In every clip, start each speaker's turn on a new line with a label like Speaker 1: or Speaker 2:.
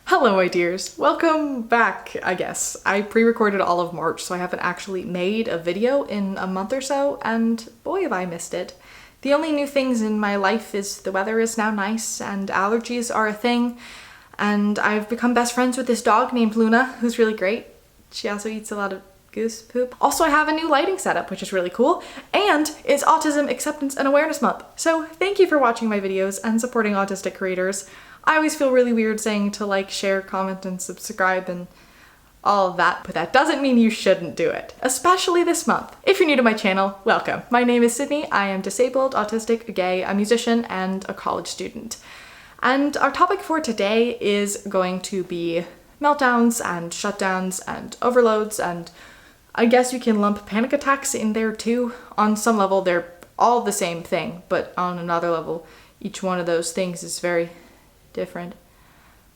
Speaker 1: Hello, my dears. Welcome back, I guess. I pre-recorded all of March, so I haven't actually made a video in a month or so, and boy have I missed it. The only new things in my life is the weather is now nice, and allergies are a thing, and I've become best friends with this dog named Luna, who's really great. She also eats a lot of goose poop. Also, I have a new lighting setup, which is really cool, and it's Autism Acceptance and Awareness Month. So thank you for watching my videos and supporting autistic creators. I always feel really weird saying to like, share, comment, and subscribe and all of that, but that doesn't mean you shouldn't do it, especially this month. If you're new to my channel, welcome. My name is Sydney. I am disabled, autistic, gay, a musician, and a college student. And our topic for today is going to be meltdowns and shutdowns and overloads, and I guess you can lump panic attacks in there too. On some level, they're all the same thing, but on another level, each one of those things is very different.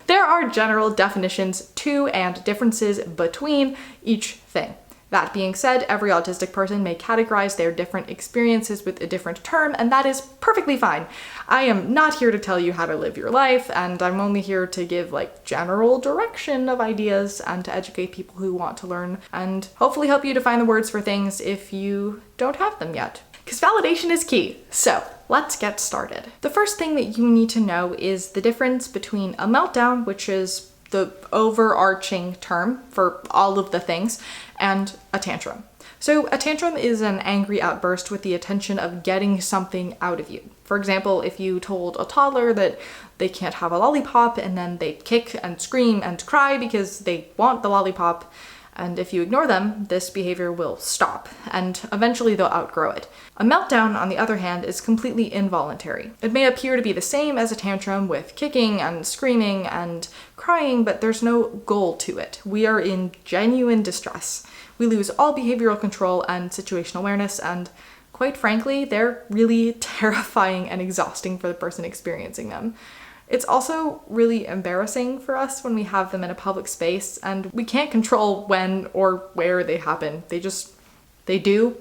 Speaker 1: There are general definitions to and differences between each thing. That being said, every autistic person may categorize their different experiences with a different term, and that is perfectly fine. I am not here to tell you how to live your life, and I'm only here to give like general direction of ideas and to educate people who want to learn and hopefully help you define the words for things if you don't have them yet. Because validation is key. So let's get started. The first thing that you need to know is the difference between a meltdown, which is the overarching term for all of the things, and a tantrum. So a tantrum is an angry outburst with the intention of getting something out of you. For example, if you told a toddler that they can't have a lollipop and then they kick and scream and cry because they want the lollipop, and if you ignore them, this behavior will stop, and eventually they'll outgrow it. A meltdown, on the other hand, is completely involuntary. It may appear to be the same as a tantrum with kicking and screaming and crying, but there's no goal to it. We are in genuine distress. We lose all behavioral control and situational awareness, and quite frankly, they're really terrifying and exhausting for the person experiencing them. It's also really embarrassing for us when we have them in a public space, and we can't control when or where they happen. They do,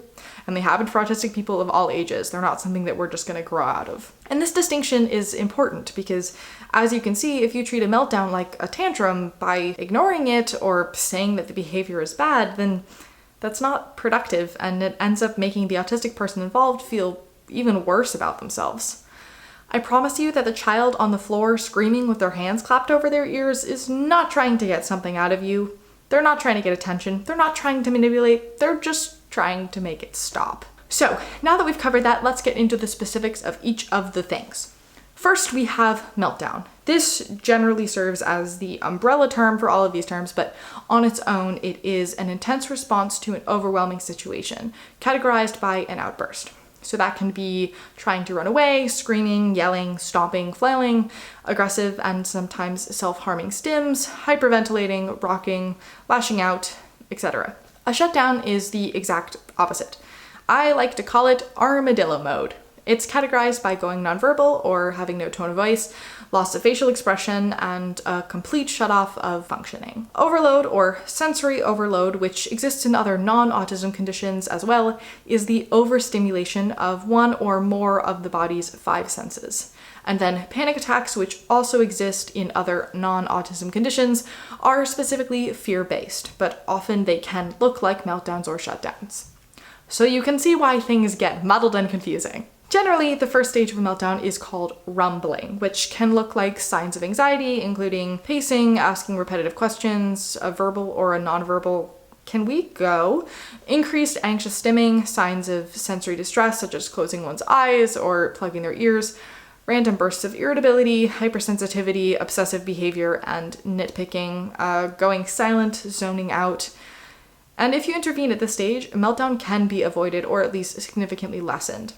Speaker 1: and they happen for autistic people of all ages. They're not something that we're just gonna grow out of. And this distinction is important because, as you can see, if you treat a meltdown like a tantrum by ignoring it or saying that the behavior is bad, then that's not productive, and it ends up making the autistic person involved feel even worse about themselves. I promise you that the child on the floor screaming with their hands clapped over their ears is not trying to get something out of you. They're not trying to get attention. They're not trying to manipulate. They're just trying to make it stop. So now that we've covered that, let's get into the specifics of each of the things. First, we have meltdown. This generally serves as the umbrella term for all of these terms, but on its own, it is an intense response to an overwhelming situation, categorized by an outburst. So that can be trying to run away, screaming, yelling, stomping, flailing, aggressive and sometimes self-harming stims, hyperventilating, rocking, lashing out, etc. A shutdown is the exact opposite. I like to call it armadillo mode. It's categorized by going nonverbal or having no tone of voice, loss of facial expression, and a complete shutoff of functioning. Overload, or sensory overload, which exists in other non-autism conditions as well, is the overstimulation of one or more of the body's 5 senses. And then panic attacks, which also exist in other non-autism conditions, are specifically fear-based, but often they can look like meltdowns or shutdowns. So you can see why things get muddled and confusing. Generally, the first stage of a meltdown is called rumbling, which can look like signs of anxiety, including pacing, asking repetitive questions, a verbal or a nonverbal "can we go?", increased anxious stimming, signs of sensory distress such as closing one's eyes or plugging their ears, random bursts of irritability, hypersensitivity, obsessive behavior, and nitpicking, going silent, zoning out. And if you intervene at this stage, a meltdown can be avoided or at least significantly lessened.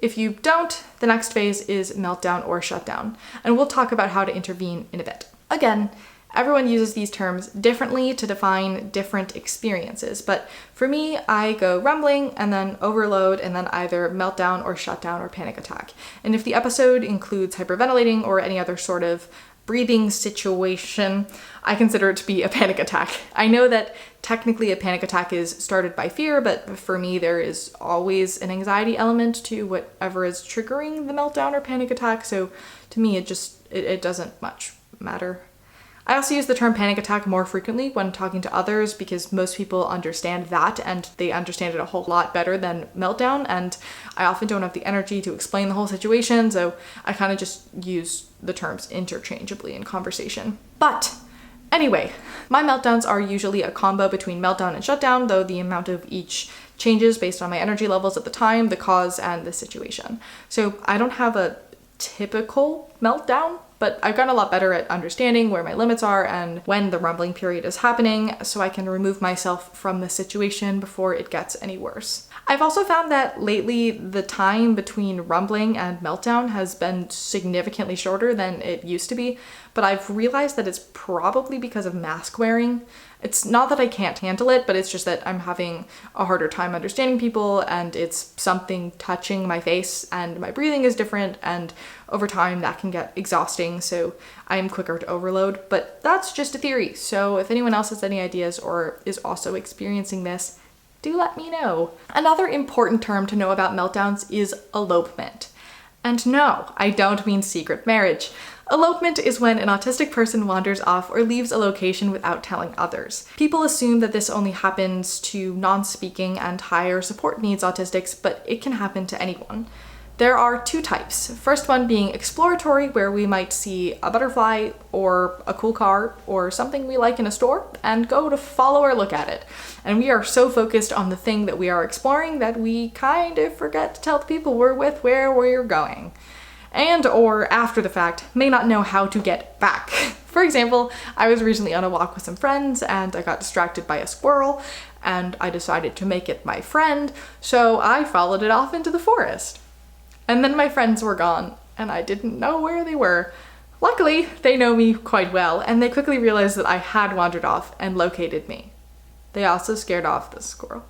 Speaker 1: If you don't, the next phase is meltdown or shutdown, and we'll talk about how to intervene in a bit. Again, everyone uses these terms differently to define different experiences, but for me, I go rumbling and then overload and then either meltdown or shutdown or panic attack. And if the episode includes hyperventilating or any other sort of breathing situation, I consider it to be a panic attack. I know that technically a panic attack is started by fear, but for me there is always an anxiety element to whatever is triggering the meltdown or panic attack, so to me it doesn't much matter. I also use the term panic attack more frequently when talking to others because most people understand that and they understand it a whole lot better than meltdown, and I often don't have the energy to explain the whole situation, so I kind of just use the terms interchangeably in conversation. But anyway, my meltdowns are usually a combo between meltdown and shutdown, though the amount of each changes based on my energy levels at the time, the cause, and the situation. So I don't have a typical meltdown, but I've gotten a lot better at understanding where my limits are and when the rumbling period is happening, so I can remove myself from the situation before it gets any worse. I've also found that lately the time between rumbling and meltdown has been significantly shorter than it used to be, but I've realized that it's probably because of mask wearing. It's not that I can't handle it, but it's just that I'm having a harder time understanding people, and it's something touching my face, and my breathing is different, and over time that can get exhausting, so I'm quicker to overload. But that's just a theory, so if anyone else has any ideas or is also experiencing this, do let me know. Another important term to know about meltdowns is elopement. And no, I don't mean secret marriage. Elopement is when an autistic person wanders off or leaves a location without telling others. People assume that this only happens to non-speaking and higher support needs autistics, but it can happen to anyone. There are two types. First one being exploratory, where we might see a butterfly or a cool car or something we like in a store and go to follow or look at it. And we are so focused on the thing that we are exploring that we kind of forget to tell the people we're with where we're going. And or after the fact, may not know how to get back. For example, I was recently on a walk with some friends and I got distracted by a squirrel and I decided to make it my friend, so I followed it off into the forest. And then my friends were gone and I didn't know where they were. Luckily, they know me quite well and they quickly realized that I had wandered off and located me. They also scared off the squirrel.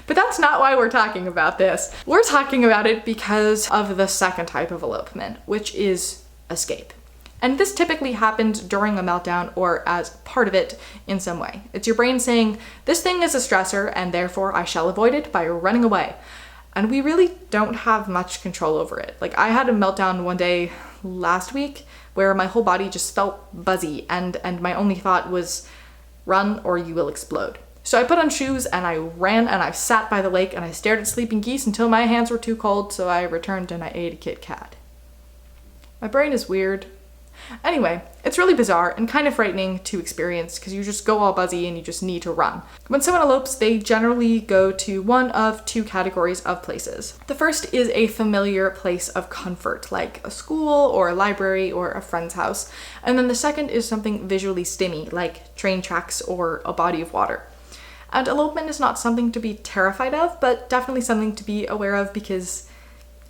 Speaker 1: But that's not why we're talking about this. We're talking about it because of the second type of elopement, which is escape. And this typically happens during a meltdown or as part of it in some way. It's your brain saying, this thing is a stressor and therefore I shall avoid it by running away. And we really don't have much control over it. Like, I had a meltdown one day last week where my whole body just felt buzzy and my only thought was, run or you will explode. So I put on shoes and I ran and I sat by the lake and I stared at sleeping geese until my hands were too cold, so I returned and I ate a Kit Kat. My brain is weird. Anyway, it's really bizarre and kind of frightening to experience because you just go all buzzy and you just need to run. When someone elopes, they generally go to one of two categories of places. The first is a familiar place of comfort, like a school or a library or a friend's house. And then the second is something visually stimmy, like train tracks or a body of water. And elopement is not something to be terrified of, but definitely something to be aware of because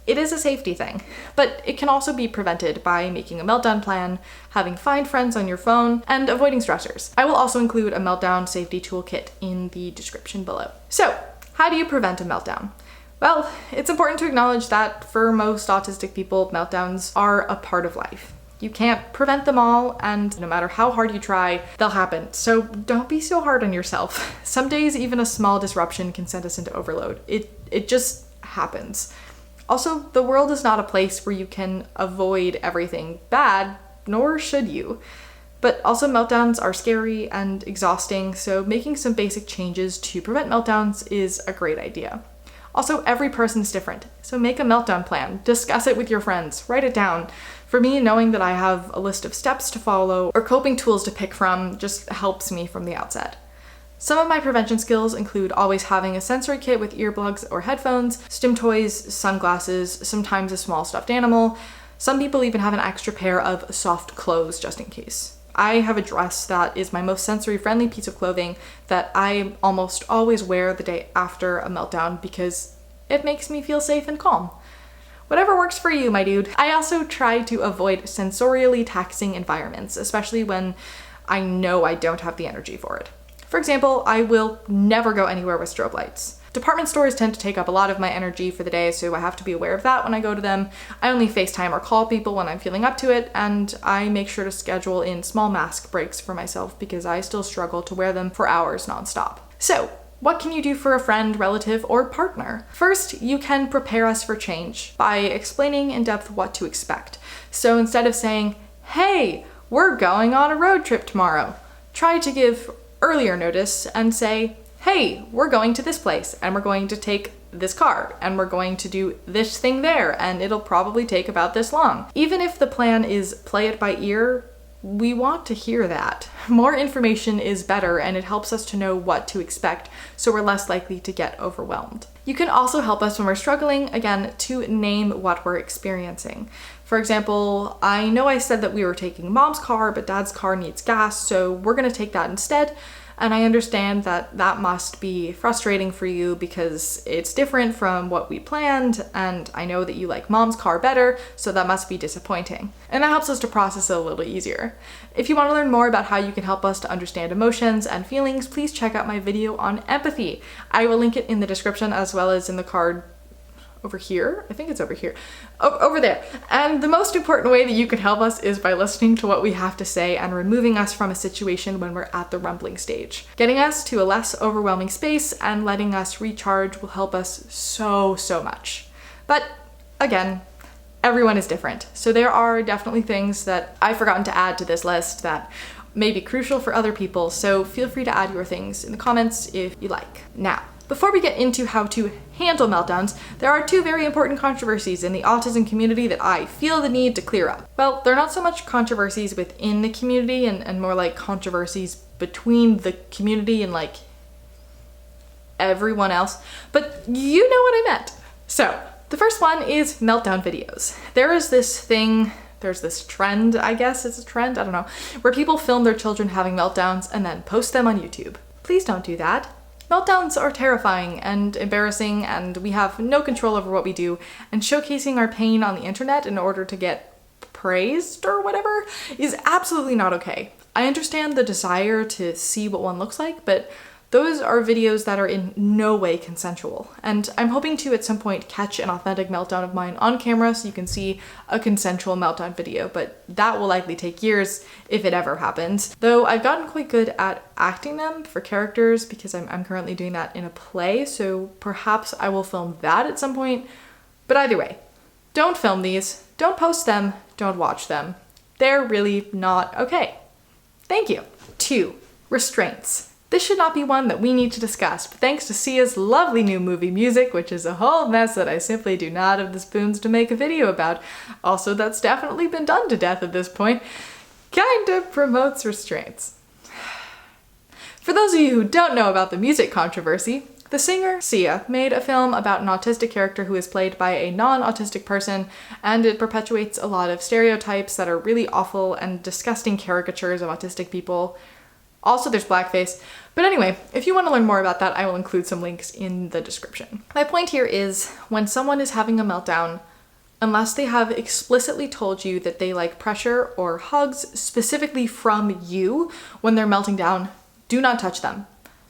Speaker 1: it is a safety thing. But it can also be prevented by making a meltdown plan, having find friends on your phone, and avoiding stressors. I will also include a meltdown safety toolkit in the description below. So, how do you prevent a meltdown? Well, it's important to acknowledge that for most autistic people, meltdowns are a part of life. You can't prevent them all, and no matter how hard you try, they'll happen. So don't be so hard on yourself. Some days, even a small disruption can send us into overload. It just happens. Also, the world is not a place where you can avoid everything bad, nor should you. But also meltdowns are scary and exhausting, so making some basic changes to prevent meltdowns is a great idea. Also, every person's different, so make a meltdown plan, discuss it with your friends, write it down. For me, knowing that I have a list of steps to follow or coping tools to pick from just helps me from the outset. Some of my prevention skills include always having a sensory kit with earplugs or headphones, stim toys, sunglasses, sometimes a small stuffed animal. Some people even have an extra pair of soft clothes just in case. I have a dress that is my most sensory-friendly piece of clothing that I almost always wear the day after a meltdown because it makes me feel safe and calm. Whatever works for you, my dude. I also try to avoid sensorially taxing environments, especially when I know I don't have the energy for it. For example, I will never go anywhere with strobe lights. Department stores tend to take up a lot of my energy for the day, so I have to be aware of that when I go to them. I only FaceTime or call people when I'm feeling up to it, and I make sure to schedule in small mask breaks for myself because I still struggle to wear them for hours nonstop. So, what can you do for a friend, relative, or partner? First, you can prepare us for change by explaining in depth what to expect. So instead of saying, hey, we're going on a road trip tomorrow. Try to give earlier notice and say, hey, we're going to this place and we're going to take this car and we're going to do this thing there and it'll probably take about this long. Even if the plan is play it by ear, we want to hear that. More information is better and it helps us to know what to expect, so we're less likely to get overwhelmed. You can also help us when we're struggling, again, to name what we're experiencing. For example, I know I said that we were taking mom's car, but dad's car needs gas, so we're gonna take that instead. And I understand that that must be frustrating for you because it's different from what we planned, and I know that you like mom's car better, so that must be disappointing. And that helps us to process it a little easier. If you want to learn more about how you can help us to understand emotions and feelings, please check out my video on empathy. I will link it in the description as well as in the card over here. I think it's over here. Over there. And the most important way that you can help us is by listening to what we have to say and removing us from a situation when we're at the rumbling stage. Getting us to a less overwhelming space and letting us recharge will help us so much. But again, everyone is different. So there are definitely things that I've forgotten to add to this list that may be crucial for other people. So feel free to add your things in the comments if you like. Now, before we get into how to handle meltdowns, there are two very important controversies in the autism community that I feel the need to clear up. Well, they're not so much controversies within the community and more like controversies between the community and like everyone else, but you know what I meant. So the first one is meltdown videos. There's this trend, I guess it's a trend, I don't know, where people film their children having meltdowns and then post them on YouTube. Please don't do that. Meltdowns are terrifying and embarrassing, and we have no control over what we do, and showcasing our pain on the internet in order to get praised or whatever is absolutely not okay. I understand the desire to see what one looks like, but those are videos that are in no way consensual, and I'm hoping to at some point catch an authentic meltdown of mine on camera so you can see a consensual meltdown video, but that will likely take years if it ever happens. Though I've gotten quite good at acting them for characters because I'm currently doing that in a play, so perhaps I will film that at some point. But either way, don't film these, don't post them, don't watch them. They're really not okay. Thank you. 2. Restraints. This should not be one that we need to discuss, but thanks to Sia's lovely new movie music, which is a whole mess that I simply do not have the spoons to make a video about, also that's definitely been done to death at this point, kinda promotes restraints. For those of you who don't know about the music controversy, the singer Sia made a film about an autistic character who is played by a non-autistic person, and it perpetuates a lot of stereotypes that are really awful and disgusting caricatures of autistic people. Also, there's blackface. But anyway, if you want to learn more about that, I will include some links in the description. My point here is, when someone is having a meltdown, unless they have explicitly told you that they like pressure or hugs specifically from you when they're melting down, do not touch them.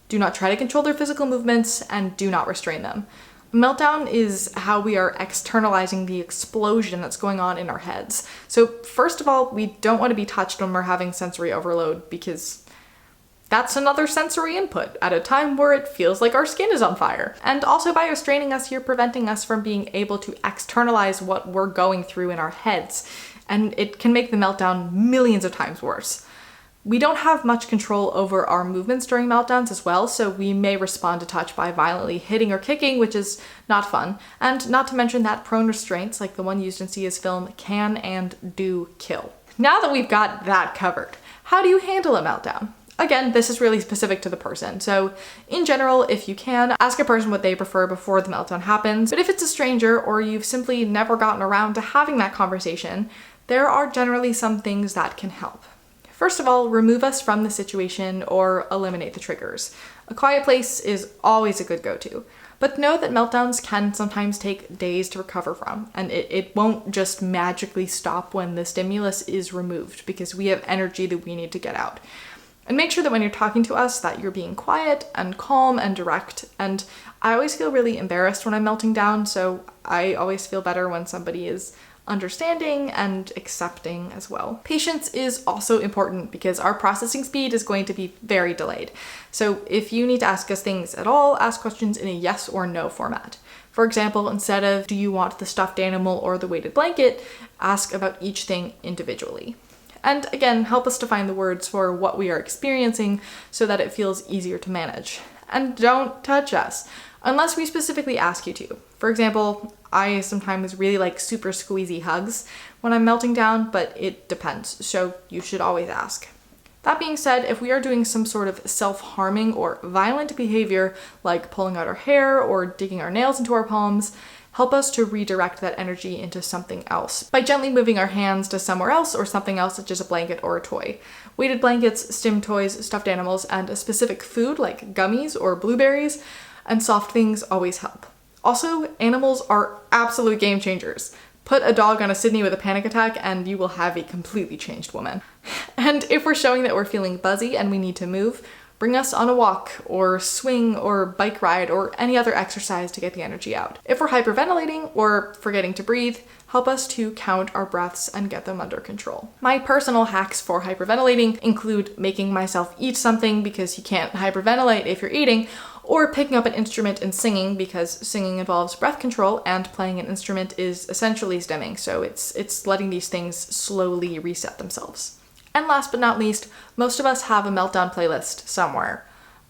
Speaker 1: Do not try to control their physical movements, and do not restrain them. Meltdown is how we are externalizing the explosion that's going on in our heads. So first of all, we don't want to be touched when we're having sensory overload, because that's another sensory input at a time where it feels like our skin is on fire. And also, by restraining us, you're preventing us from being able to externalize what we're going through in our heads. And it can make the meltdown millions of times worse. We don't have much control over our movements during meltdowns as well, so we may respond to touch by violently hitting or kicking, which is not fun. And not to mention that prone restraints, like the one used in Sia's film, can and do kill. Now that we've got that covered, how do you handle a meltdown? Again, this is really specific to the person. So in general, if you can, ask a person what they prefer before the meltdown happens. But if it's a stranger or you've simply never gotten around to having that conversation, there are generally some things that can help. First of all, remove us from the situation or eliminate the triggers. A quiet place is always a good go-to. But know that meltdowns can sometimes take days to recover from, and it won't just magically stop when the stimulus is removed, because we have energy that we need to get out. And make sure that when you're talking to us that you're being quiet and calm and direct. And I always feel really embarrassed when I'm melting down, so I always feel better when somebody is understanding and accepting as well. Patience is also important because our processing speed is going to be very delayed. So if you need to ask us things at all, ask questions in a yes or no format. For example, instead of do you want the stuffed animal or the weighted blanket, ask about each thing individually. And again, help us to find the words for what we are experiencing so that it feels easier to manage. And don't touch us, unless we specifically ask you to. For example, I sometimes really like super squeezy hugs when I'm melting down, but it depends, so you should always ask. That being said, if we are doing some sort of self-harming or violent behavior, like pulling out our hair or digging our nails into our palms, help us to redirect that energy into something else by gently moving our hands to somewhere else or something else such as a blanket or a toy. Weighted blankets, stim toys, stuffed animals, and a specific food like gummies or blueberries and soft things always help. Also, animals are absolute game changers. Put a dog on a Sydney with a panic attack and you will have a completely changed woman. And if we're showing that we're feeling buzzy and we need to move, bring us on a walk or swing or bike ride or any other exercise to get the energy out. If we're hyperventilating or forgetting to breathe, help us to count our breaths and get them under control. My personal hacks for hyperventilating include making myself eat something because you can't hyperventilate if you're eating, or picking up an instrument and singing because singing involves breath control and playing an instrument is essentially stimming, so it's letting these things slowly reset themselves. And last but not least, most of us have a meltdown playlist somewhere.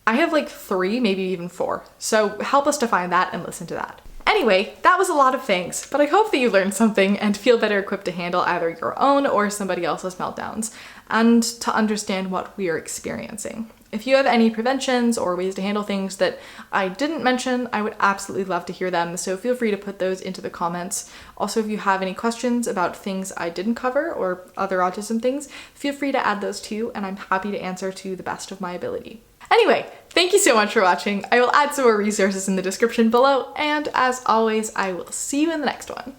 Speaker 1: I have like 3, maybe even 4, so help us to find that and listen to that. Anyway, that was a lot of things, but I hope that you learned something and feel better equipped to handle either your own or somebody else's meltdowns, and to understand what we are experiencing. If you have any preventions or ways to handle things that I didn't mention, I would absolutely love to hear them, so feel free to put those into the comments. Also, if you have any questions about things I didn't cover or other autism things, feel free to add those too, and I'm happy to answer to the best of my ability. Anyway, thank you so much for watching. I will add some more resources in the description below, and as always, I will see you in the next one.